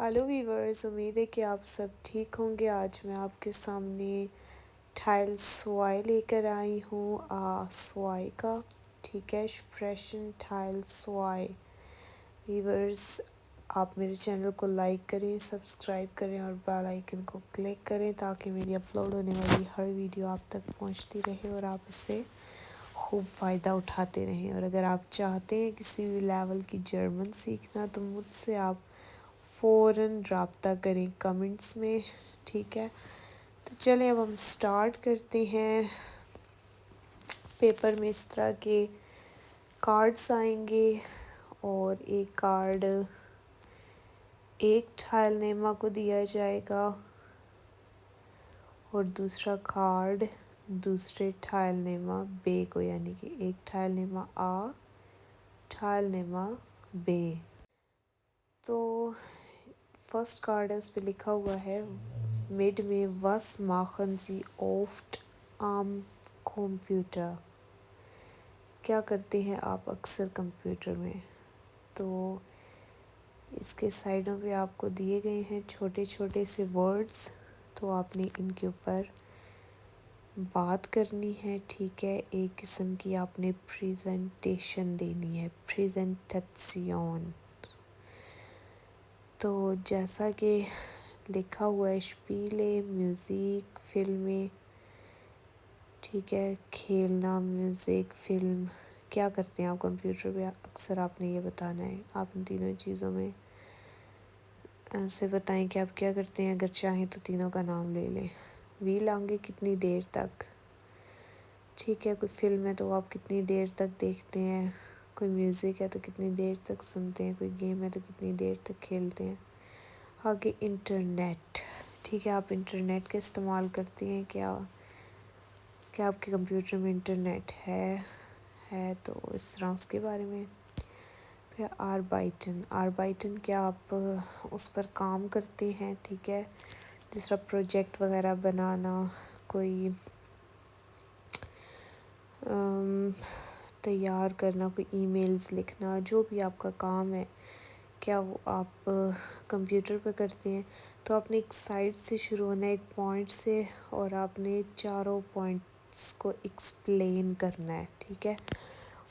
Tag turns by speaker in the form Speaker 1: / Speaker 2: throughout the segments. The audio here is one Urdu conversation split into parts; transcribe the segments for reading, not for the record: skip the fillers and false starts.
Speaker 1: ہیلو ویورز، امید ہے کہ آپ سب ٹھیک ہوں گے۔ آج میں آپ کے سامنے ٹائل سوائی لے کر آئی ہوں، سوائی کا، ٹھیک ہے، ایکسپریشن ٹائل سوائی۔ ویورز، آپ میرے چینل کو لائک کریں، سبسکرائب کریں اور بیل آئیکن کو کلک کریں تاکہ میری اپلوڈ ہونے والی ہر ویڈیو آپ تک پہنچتی رہے اور آپ اس سے خوب فائدہ اٹھاتے رہیں۔ اور اگر آپ چاہتے ہیں کسی بھی لیول کی جرمن سیکھنا تو مجھ سے آپ فوراً رابطہ کریں کمنٹس میں، ٹھیک ہے۔ تو چلیں اب ہم سٹارٹ کرتے ہیں۔ پیپر میں اس طرح کے کارڈز آئیں گے اور ایک کارڈ ایک ٹائل نما کو دیا جائے گا اور دوسرا کارڈ دوسرے ٹائل نما بے کو، یعنی کہ ایک ٹائل نما ٹائل نما بے۔ تو فرسٹ کارڈ ہے، اس پہ لکھا ہوا ہے مڈ میں وس ماخن سی اوفٹ عام کمپیوٹر۔ کیا کرتے ہیں آپ اکثر کمپیوٹر میں؟ تو اس کے سائڈوں پہ آپ کو دیے گئے ہیں چھوٹے چھوٹے سے ورڈز، تو آپ نے ان کے اوپر بات کرنی ہے، ٹھیک ہے۔ ایک قسم کی آپ نے پریزنٹیشن دینی ہے، پریزنٹیشن۔ تو جیسا کہ لکھا ہوا ہے اسپیلے میوزک فلمیں، ٹھیک ہے، کھیلنا، میوزک، فلم۔ کیا کرتے ہیں آپ کمپیوٹر پہ؟ اکثر آپ نے یہ بتانا ہے۔ آپ ان تینوں چیزوں میں سے بتائیں کہ آپ کیا کرتے ہیں، اگر چاہیں تو تینوں کا نام لے لیں۔ وی لانگے کتنی دیر تک، ٹھیک ہے۔ کوئی فلم ہے تو آپ کتنی دیر تک دیکھتے ہیں، کوئی میوزک ہے تو کتنی دیر تک سنتے ہیں، کوئی گیم ہے تو کتنی دیر تک کھیلتے ہیں۔ آگے انٹرنیٹ، ٹھیک ہے، آپ انٹرنیٹ کا استعمال کرتے ہیں کیا آپ کے کمپیوٹر میں انٹرنیٹ ہے تو اس طرح اس کے بارے میں۔ پھر آربائٹن کیا آپ اس پر کام کرتے ہیں، ٹھیک ہے، جس طرح پروجیکٹ وغیرہ بنانا، کوئی تیار کرنا، کوئی ای میلز لکھنا، جو بھی آپ کا کام ہے کیا وہ آپ کمپیوٹر پہ کرتے ہیں۔ تو آپ نے ایک سائڈ سے شروع ہونا ہے، ایک پوائنٹ سے، اور آپ نے چاروں پوائنٹس کو ایکسپلین کرنا ہے، ٹھیک ہے۔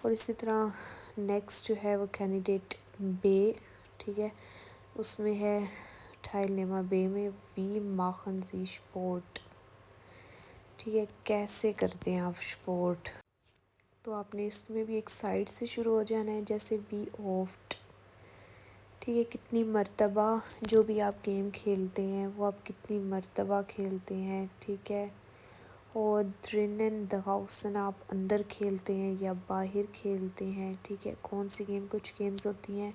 Speaker 1: اور اسی طرح نیکسٹ جو ہے وہ کینڈیڈیٹ بے، ٹھیک ہے، اس میں ہے ٹائل نما بے میں وی ماخن سی سپورٹ، ٹھیک ہے۔ کیسے کرتے ہیں آپ سپورٹ؟ تو آپ نے اس میں بھی ایک سائڈ سے شروع ہو جانا ہے، جیسے وی اوفٹ، ٹھیک ہے، کتنی مرتبہ، جو بھی آپ گیم کھیلتے ہیں وہ آپ کتنی مرتبہ کھیلتے ہیں، ٹھیک ہے۔ اور درنن دغاؤسن، آپ اندر کھیلتے ہیں یا باہر کھیلتے ہیں، ٹھیک ہے۔ کون سی گیم، کچھ گیمز ہوتی ہیں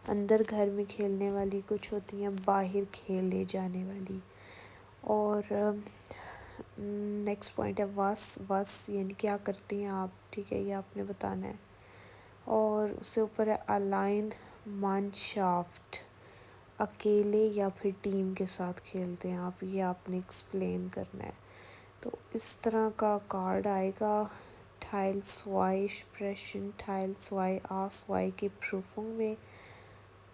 Speaker 1: اندر گھر میں کھیلنے والی، کچھ ہوتی ہیں باہر کھیلے جانے والی۔ اور نیکسٹ پوائنٹ ہے وس یعنی کیا کرتے ہیں آپ، ٹھیک ہے، یہ آپ نے بتانا ہے۔ اور اس سے اوپر ہے الائن مانشافٹ، اکیلے یا پھر ٹیم کے ساتھ کھیلتے ہیں آپ، یہ آپ نے ایکسپلین کرنا ہے۔ تو اس طرح کا کارڈ آئے گا ٹائل سوائی ایکسپریشن ٹائل سوائی سوائی کے پروفنگ میں۔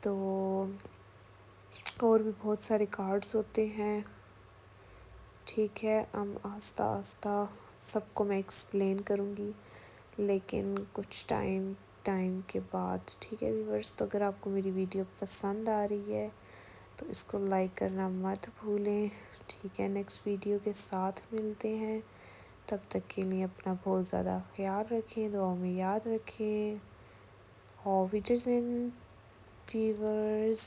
Speaker 1: تو اور بھی بہت سارے کارڈز ہوتے ہیں، ٹھیک ہے۔ ہم آہستہ آہستہ سب کو میں ایکسپلین کروں گی، لیکن کچھ ٹائم کے بعد، ٹھیک ہے ویورز۔ تو اگر آپ کو میری ویڈیو پسند آ رہی ہے تو اس کو لائک کرنا مت بھولیں، ٹھیک ہے۔ نیکسٹ ویڈیو کے ساتھ ملتے ہیں، تب تک کے لیے اپنا بہت زیادہ خیال رکھیں، دعاؤں میں یاد رکھیں۔ Auf Wiedersehen viewers.